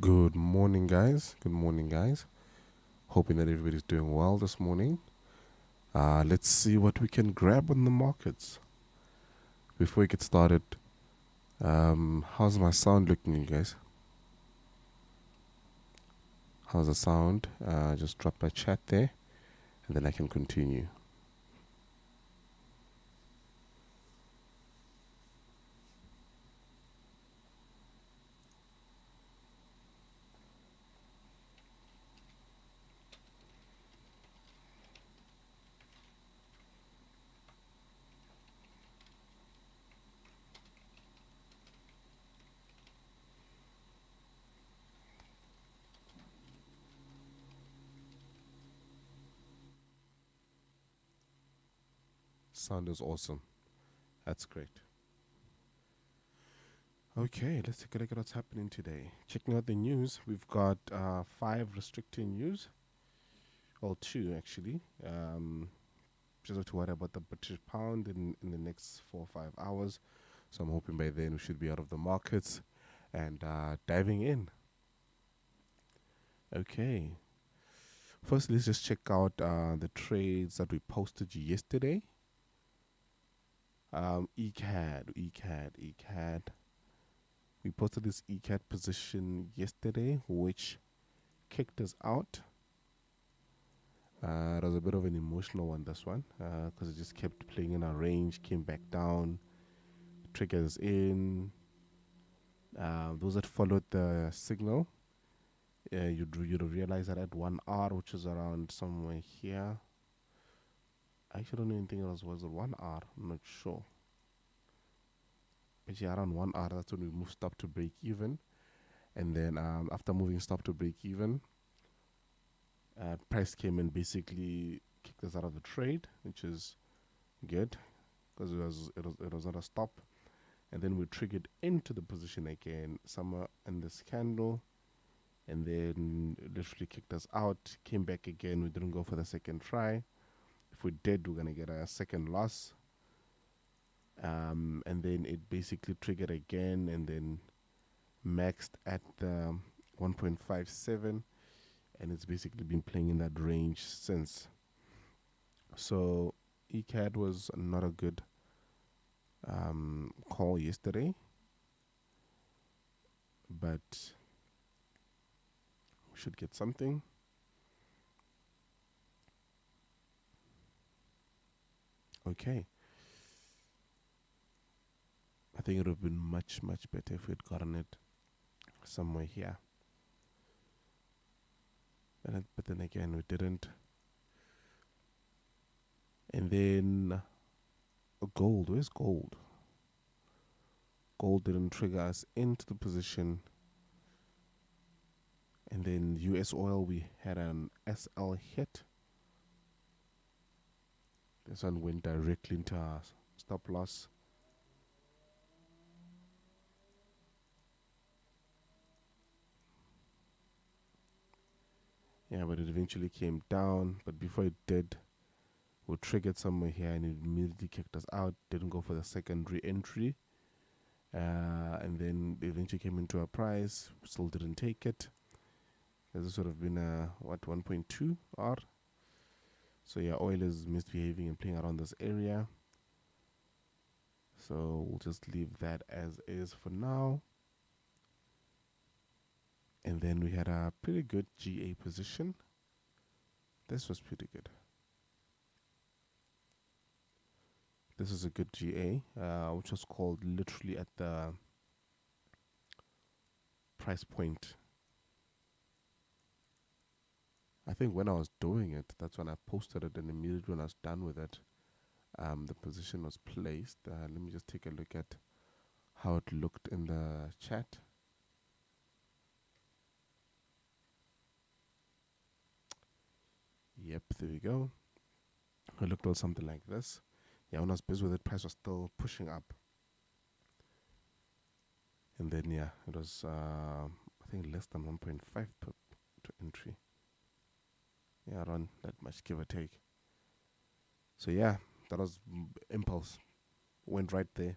Good morning, guys. Good morning, guys. Hoping that everybody's doing well this morning. Let's see what we can grab on the markets. Before we get started, how's my sound looking, you guys? How's the sound? Just drop my chat there, and then I can continue. Sound is awesome. That's great. Okay, let's take a look at what's happening today. Checking out the news, we've got 5 restricting news. Well, 2 actually. Just have to worry about the British pound in the next 4 or 5 hours. So I'm hoping by then we should be out of the markets and diving in. Okay. First, let's just check out the trades that we posted yesterday. ECAD. We posted this ECAD position yesterday, which kicked us out. It was a bit of an emotional one, this one, because it just kept playing in our range, came back down, triggers in. Those that followed the signal, you'd realize that at 1R, which is around somewhere here. I actually don't know anything else. Was it 1R? I'm not sure. But yeah, around 1R, that's when we moved stop to break even. And then after moving stop to break even, price came and basically kicked us out of the trade, which is good because it was not a stop. And then we triggered into the position again, somewhere in this candle, and then literally kicked us out. Came back again. We didn't go for the second try. If we did, we're gonna get a second loss. And then it basically triggered again, and then maxed at the 1.57, and it's basically been playing in that range since. So ECAD was not a good call yesterday, but we should get something. Okay. I think it would have been much better if we'd gotten it somewhere here. But then again, we didn't. And then gold. Where's gold? Gold didn't trigger us into the position. And then US oil, we had an SL hit. This one went directly into our stop loss. Yeah, but it eventually came down. But before it did, we triggered somewhere here and it immediately kicked us out. Didn't go for the second re-entry. And then it eventually came into a price. Still didn't take it. There's sort of been a 1.2 R. So yeah, oil is misbehaving and playing around this area. So we'll just leave that as is for now. And then we had a pretty good GA position. This was pretty good. This is a good GA, which was called literally at the price point. I think when I was doing it, that's when I posted it, and immediately when I was done with it, the position was placed. Let me just take a look at how it looked in the chat. Yep, there we go. It looked all something like this. Yeah, when I was busy with it, price was still pushing up. And then yeah, it was I think less than 1.5 per entry. Yeah, around that much, give or take. So yeah, that was impulse. Went right there,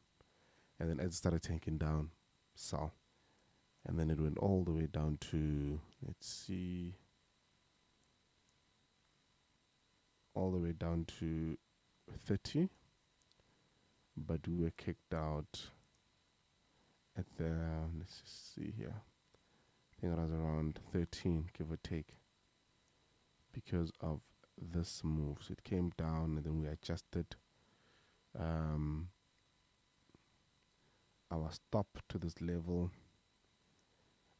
and then it started tanking down. So, and then it went all the way down to, let's see, all the way down to 30, but we were kicked out at the, let's just see here, I think it was around 13, give or take, because of this move. So it came down, and then we adjusted our stop to this level,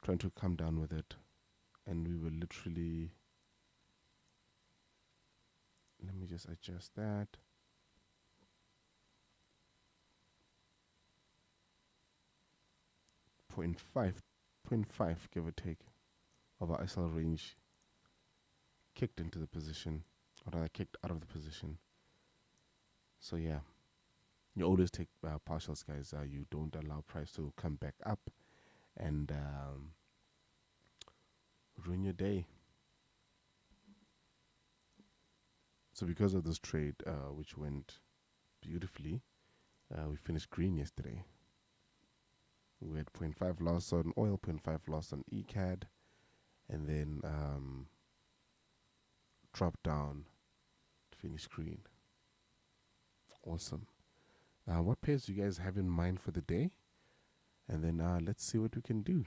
trying to come down with it, and we were literally, let me just adjust that. Point five, give or take, of our SL range kicked into the position, or rather kicked out of the position. So yeah, you always take partials, guys. You don't allow price to come back up and ruin your day. So because of this trade, which went beautifully, we finished green yesterday. We had 0.5 loss on oil, 0.5 loss on ECAD, and then dropped down to finish green. Awesome. What pairs do you guys have in mind for the day? And then let's see what we can do.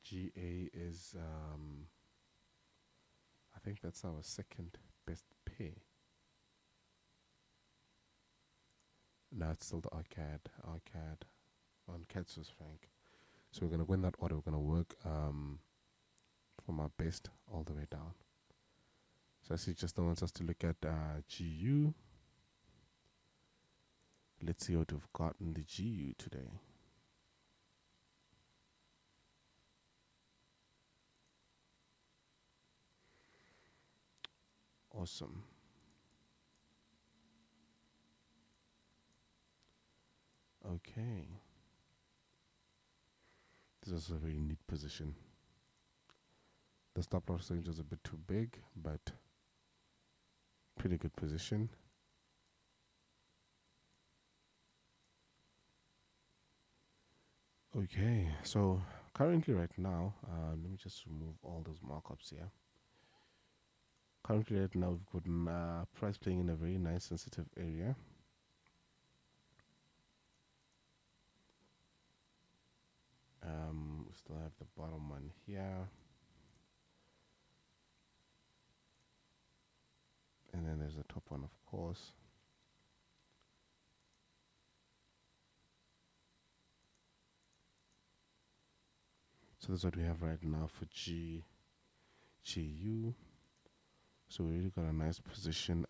GA is, I think that's our second best pair. No, it's still the arcade on CAD Swiss franc. So we're gonna go in that order. We're gonna work from our best all the way down. So I see just wants us to look at GU. Let's see what we've got in the GU today. Awesome. Okay. This is a very neat position. The stop loss range is a bit too big, but pretty good position. Okay, so currently right now, let me just remove all those markups here. Currently right now, we've got price playing in a very nice sensitive area. We still have the bottom one here. And then there's the top one, of course. So that's what we have right now for GU. So we really got a nice position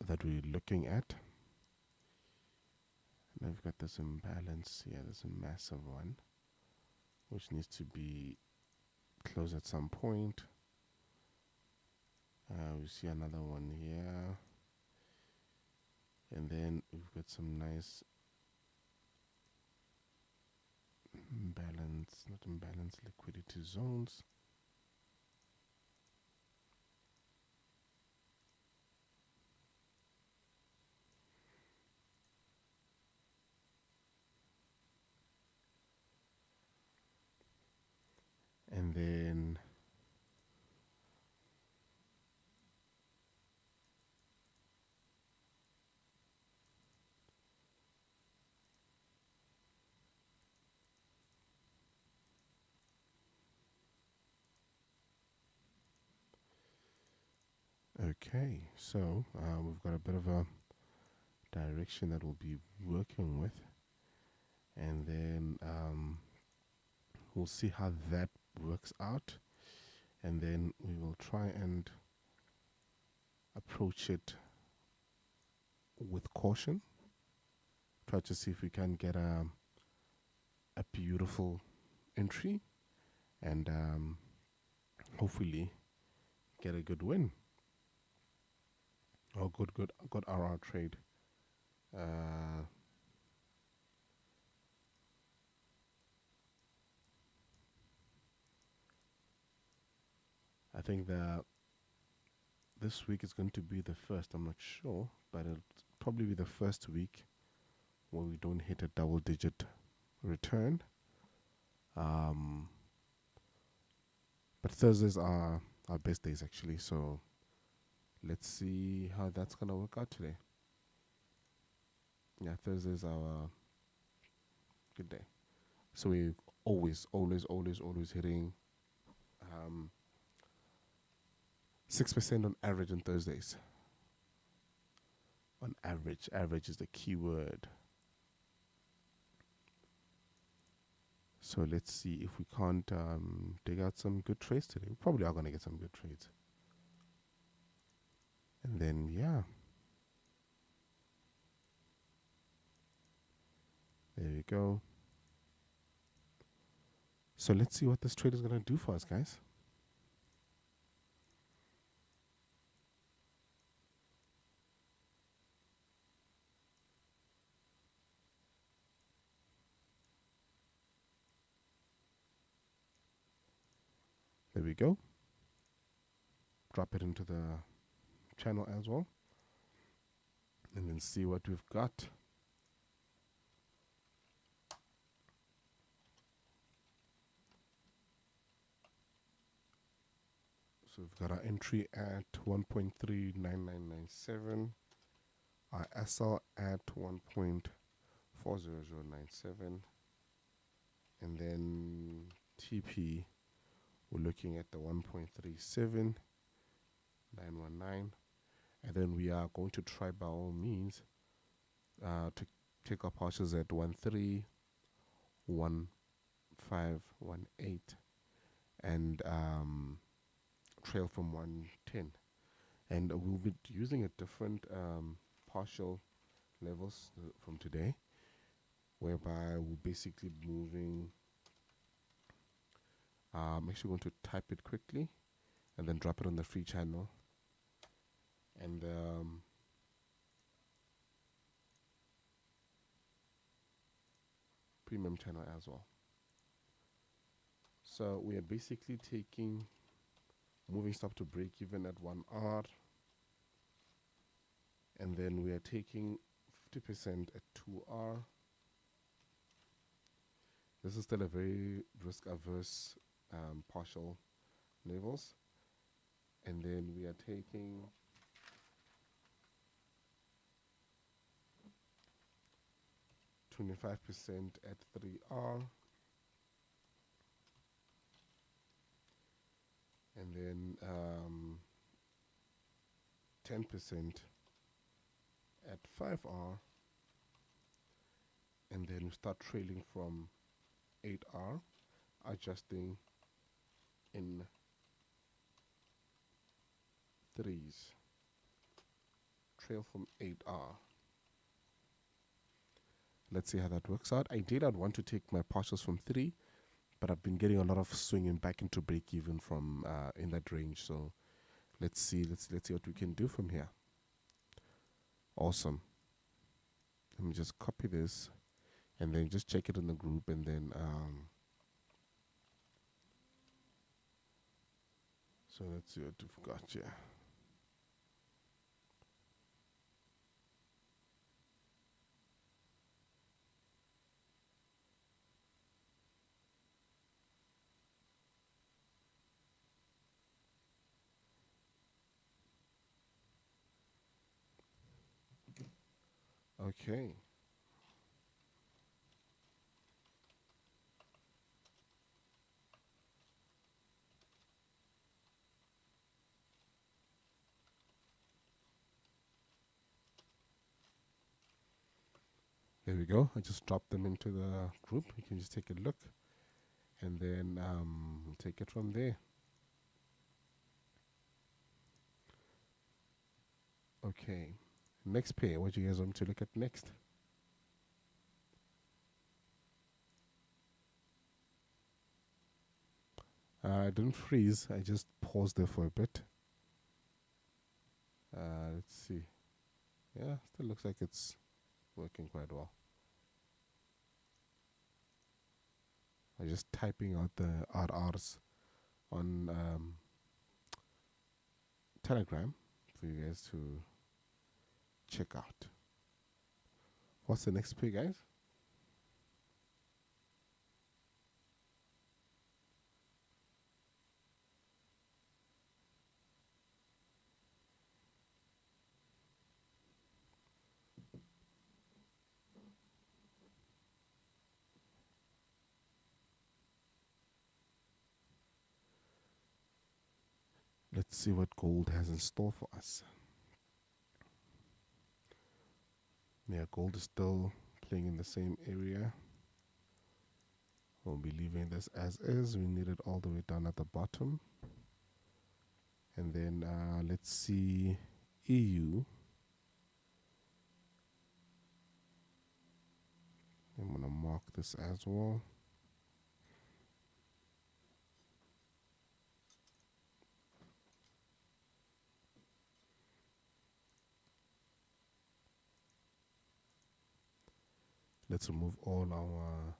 that we're looking at. Now we've got this imbalance here. There's a massive one, which needs to be closed at some point. We see another one here. And then we've got some nice not imbalance, liquidity zones. And then Okay, so we've got a bit of a direction that we'll be working with, and then we'll see how that works out, and then we will try and approach it with caution. Try to see if we can get a beautiful entry, and hopefully get a good win or good RR trade. I think that this week is going to be the first. I'm not sure, but it'll probably be the first week where we don't hit a double-digit return. But Thursdays are our best days actually. So let's see how that's gonna work out today. Yeah, Thursdays are a good day. So we always hitting 6% on average on Thursdays. On average. Average is the key word. So let's see if we can't dig out some good trades today. We probably are going to get some good trades. And then, yeah. There we go. So let's see what this trade is going to do for us, guys. There we go. Drop it into the channel as well. And then see what we've got. So we've got our entry at 1.39997. Our SL at 1.40097. And then TP, we're looking at the 1.37919. And then we are going to try by all means to take our partials at 131518 and trail from 110. And we'll be using a different partial levels from today, whereby we're basically moving. I'm actually going to type it quickly and then drop it on the free channel and premium channel as well. So we are basically taking moving stop to break even at 1R, and then we are taking 50% at 2R. This is still a very risk averse partial levels, and then we are taking 25% at 3R, and then 10% at 5R, and then we start trailing from 8R, adjusting in threes. Trail from 8R. Let's see how that works out. I'd want to take my partials from 3, but I've been getting a lot of swinging back into break even from in that range. So let's see what we can do from here. Awesome. Let me just copy this and then just check it in the group, and then so let's see what we've got here. Okay. we go. I just dropped them into the group. You can just take a look and then take it from there. Okay, next pair. What do you guys want me to look at next? I didn't freeze. I just paused there for a bit. Let's see. Yeah, still looks like it's working quite well. I'm just typing out the RRs on Telegram for you guys to check out. What's the next pair, guys? Let's see what gold has in store for us. Yeah, gold is still playing in the same area. We'll be leaving this as is. We need it all the way down at the bottom. And then let's see EU. I'm going to mark this as well. Let's remove all our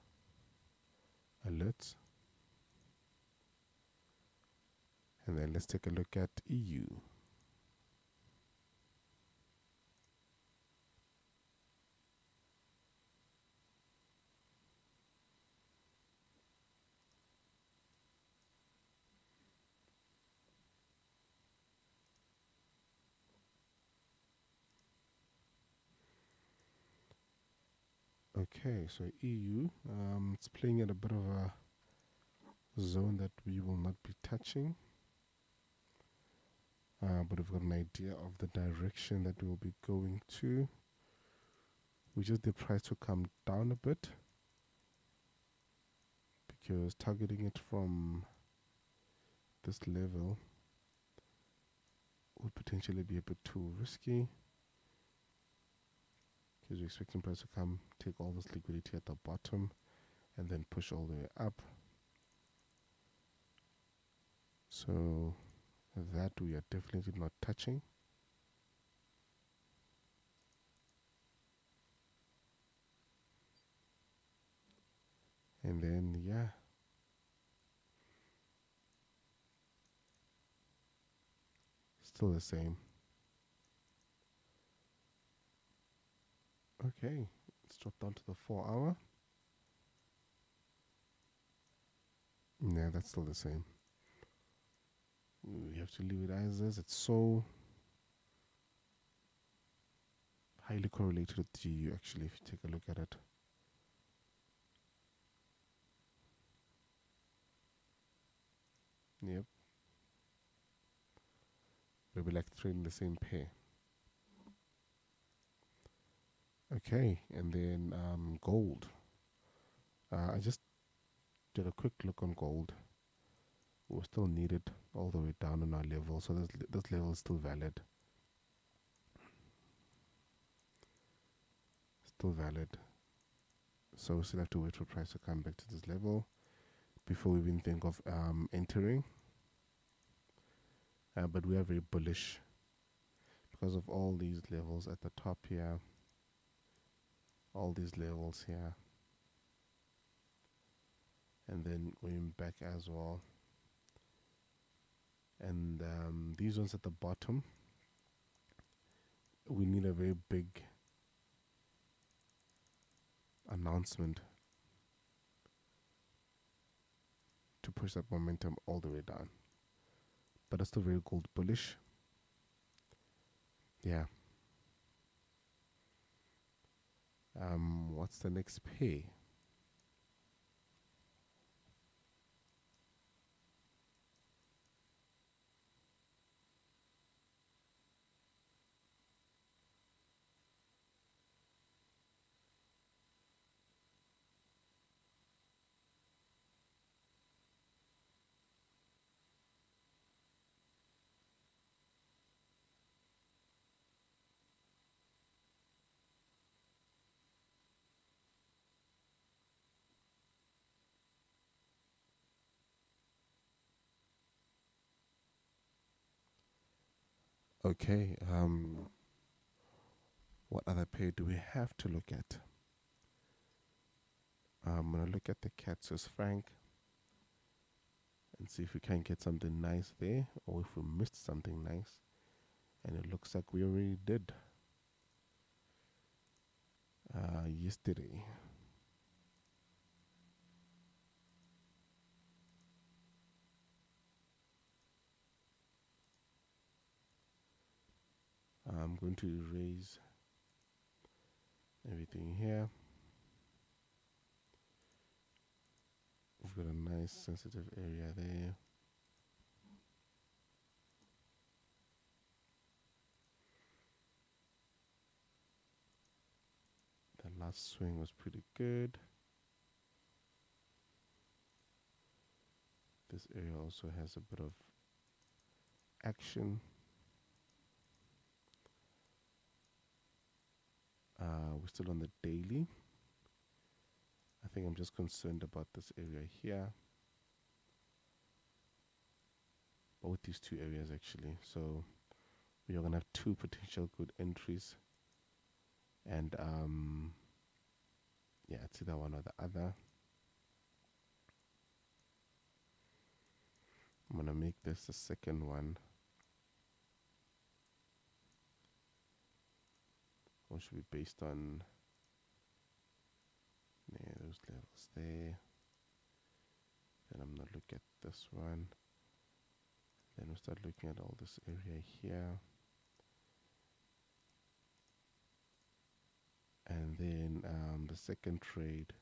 alerts. And then let's take a look at EU. Okay, so EU, it's playing at a bit of a zone that we will not be touching. But we've got an idea of the direction that we'll be going to. We just the price to come down a bit, because targeting it from this level would potentially be a bit too risky, because we're expecting price to come, take all this liquidity at the bottom and then push all the way up. So that we are definitely not touching. And then yeah, still the same. Okay, let's drop down to the 4 hour. Yeah, that's still the same. We have to leave it as is. It's so highly correlated with GU actually, if you take a look at it. Yep. They'll be like trading the same pair. Okay, and then gold. I just did a quick look on gold. We're still needed all the way down on our level, so this level is still valid. Still valid. So we still have to wait for price to come back to this level before we even think of entering. But we are very bullish because of all these levels at the top here, all these levels here, and then going back as well. And these ones at the bottom, we need a very big announcement to push that momentum all the way down. But it's still very gold bullish. Yeah. What's the next pair? Okay. What other pair do we have to look at? I'm gonna look at the cat Swiss franc and see if we can get something nice there, or if we missed something nice. And it looks like we already did yesterday. I'm going to erase everything here. We've got a nice sensitive area there. The last swing was pretty good. This area also has a bit of action. We're still on the daily. I think I'm just concerned about this area here. Both these two areas actually. So we are gonna have two potential good entries. And yeah, it's either one or the other. I'm gonna make this the second one. Or should be based on those levels there. Then I'm gonna look at this one. Then we'll start looking at all this area here. And then the second trade,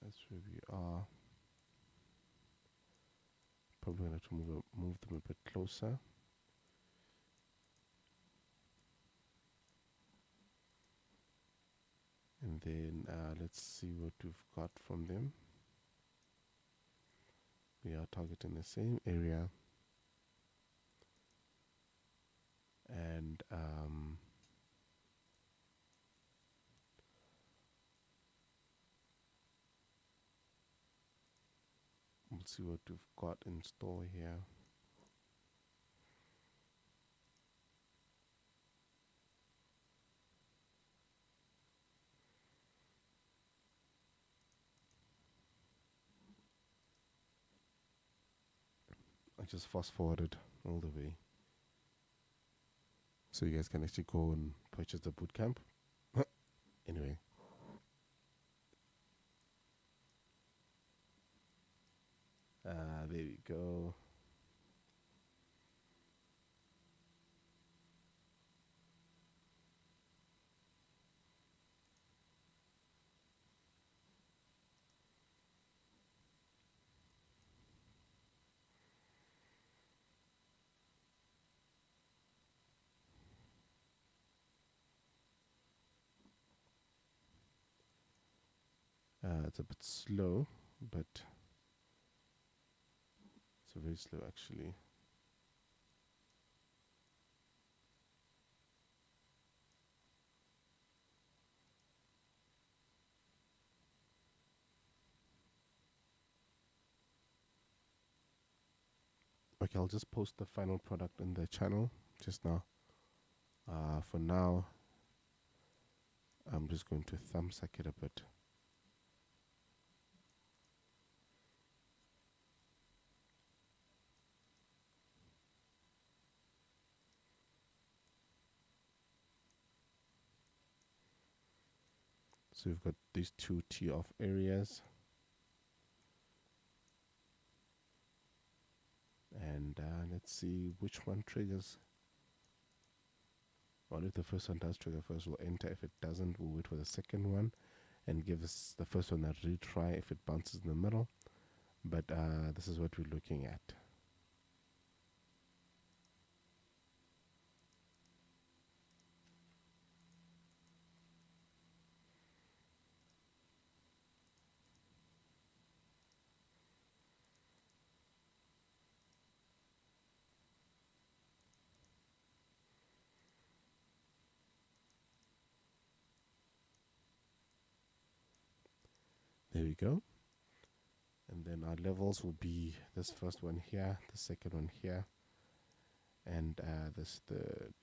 that's where we are. Probably going to move them a bit closer. And then let's see what we've got from them. We are targeting the same area. And we'll see what we've got in store here. I just fast forwarded all the way, so you guys can actually go and purchase the bootcamp. Anyway, there we go. It's a bit slow, but it's very slow actually. Okay, I'll just post the final product in the channel just now. For now, I'm just going to thumbsuck it a bit. So we've got these two tee off areas. And let's see which one triggers. Well, if the first one does trigger first, we'll enter. If it doesn't, we'll wait for the second one and give us the first one a retry if it bounces in the middle. But this is what we're looking at. There we go. And then our levels will be this first one here, the second one here, and this third.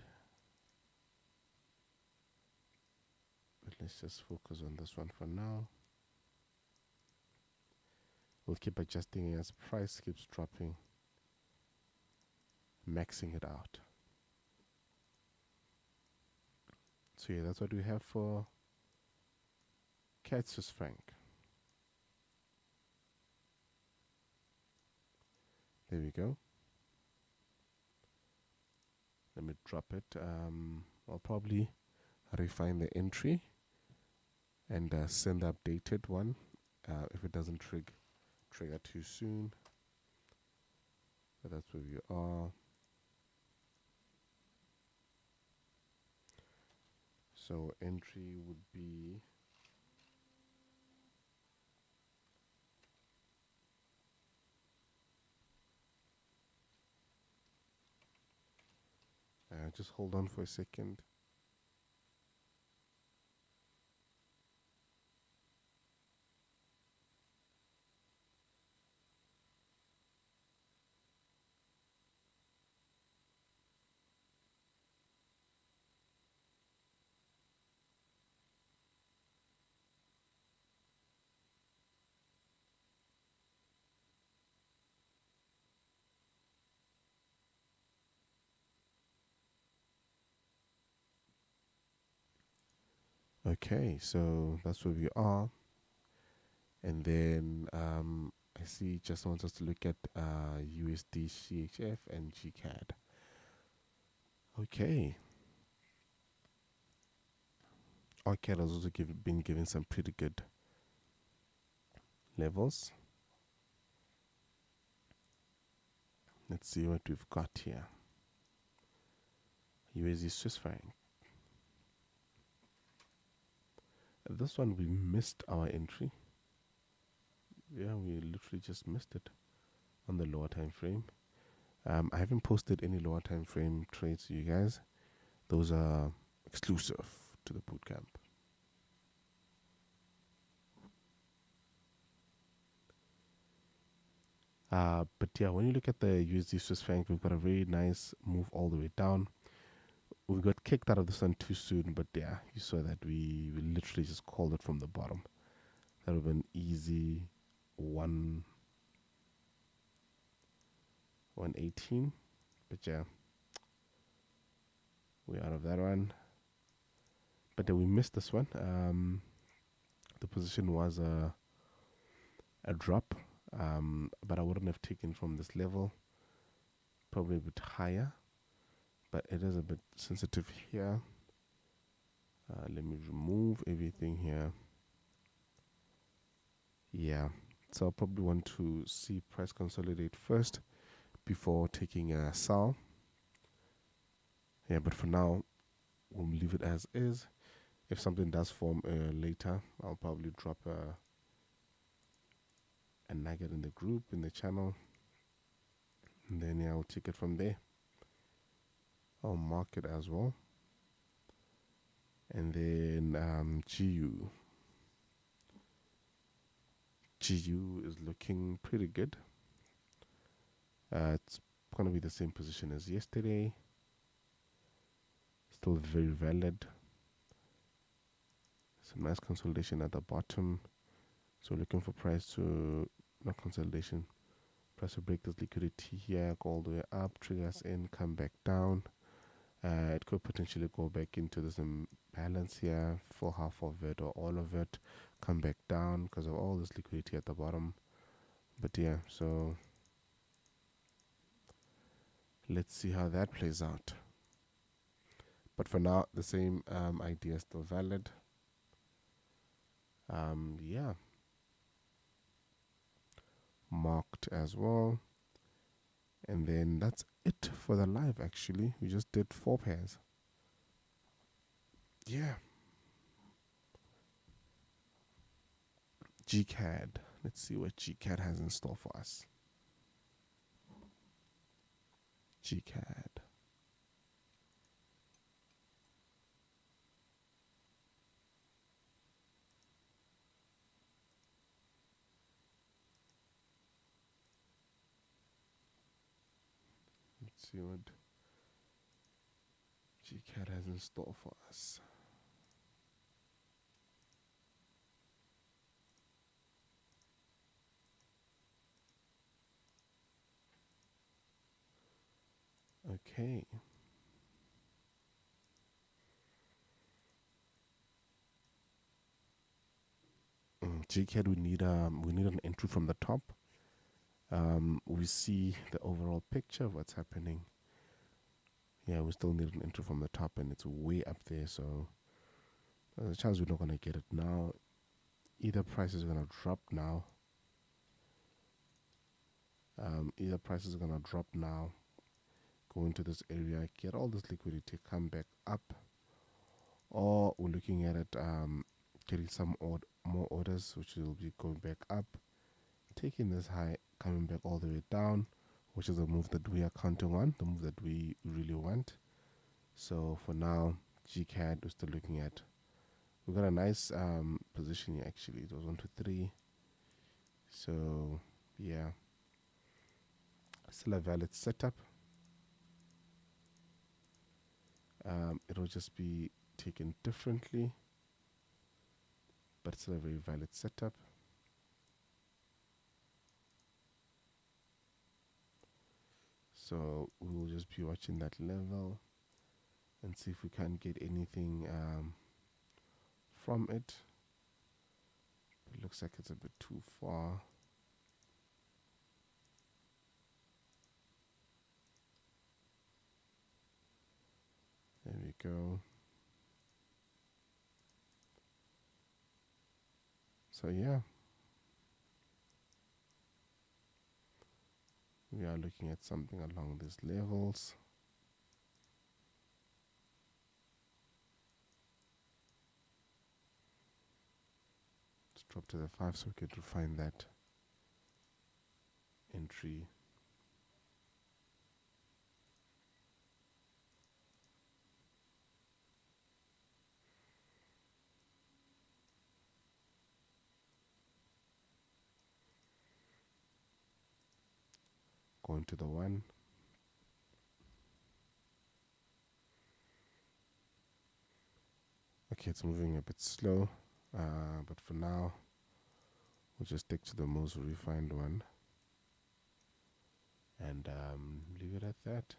But let's just focus on this one for now. We'll keep adjusting as price keeps dropping, maxing it out. So yeah, that's what we have for CAD Swiss franc. There we go. Let me drop it. I'll probably refine the entry and send the updated one if it doesn't trigger too soon. But that's where we are. So entry would be just hold on for a second. Okay, so that's where we are. And then I see just wants us to look at USD, CHF, and GCAD. Okay. RCAD has also been given some pretty good levels. Let's see what we've got here. USD Swiss franc. This one we missed our entry. Yeah, we literally just missed it on the lower time frame. I haven't posted any lower time frame trades to you guys. Those are exclusive to the bootcamp. But yeah, when you look at the USD Swiss franc, we've got a very nice move all the way down. We got kicked out of this one too soon, but yeah, you saw that we literally just called it from the bottom. That would have been easy 118, but yeah, we're out of that one. But then we missed this one. The position was a drop, but I wouldn't have taken from this level, probably a bit higher, but it is a bit sensitive here. Let me remove everything here. Yeah, so I'll probably want to see price consolidate first before taking a sell. Yeah, but for now, we'll leave it as is. If something does form later, I'll probably drop a nugget in the group, in the channel, and then yeah, I'll take it from there. I'll mark it as well. And then GU is looking pretty good. It's going to be the same position as yesterday. Still very valid. Some nice consolidation at the bottom. So looking for price to, not consolidation, price to break this liquidity here, go all the way up, triggers in, come back down. It could potentially go back into this imbalance here, for half of it or all of it, come back down because of all this liquidity at the bottom. But yeah, so let's see how that plays out. But for now, the same idea is still valid. Yeah, marked as well. And then that's it for the live. Actually, we just did 4 pairs. Yeah. GCAD. Let's see what GCAD has in store for us. GCAD. see what GCAT has in store for us. Okay. GCAT, we need an entry from the top. We see the overall picture of what's happening. Yeah, we still need an entry from the top, and it's way up there. So there's a chance we're not gonna get it now. Either price is gonna drop now. Either price is gonna drop now. Go into this area, get all this liquidity, come back up, or we're looking at it getting some more orders, which will be going back up, taking this high, coming back all the way down, which is the move that we are counting on, the move that we really want. So for now, GCAD, we're still looking at, we got a nice position here actually. It was 1 2 3. So yeah, still a valid setup. It'll just be taken differently, but it's still a very valid setup. So we will just be watching that level and see if we can get anything from it. It looks like it's a bit too far. There we go. So yeah, we are looking at something along these levels. Let's drop to the 5 so we can refine that entry. Going to the 1. Okay, it's moving a bit slow, but for now, we'll just stick to the most refined one and leave it at that.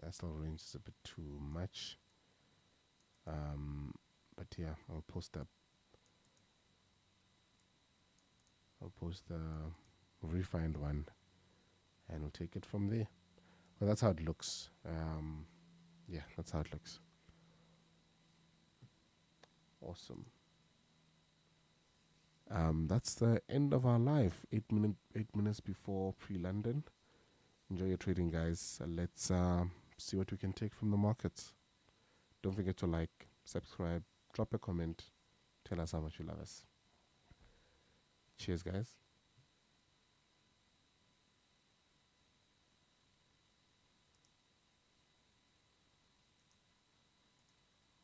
That still range is a bit too much, but yeah, I'll post the refined one, and we'll take it from there. Well, that's how it looks. Yeah, that's how it looks. Awesome. That's the end of our live. 8 minutes before pre-London. Enjoy your trading, guys. Let's see what we can take from the markets. Don't forget to like, subscribe, drop a comment, tell us how much you love us. Cheers, guys.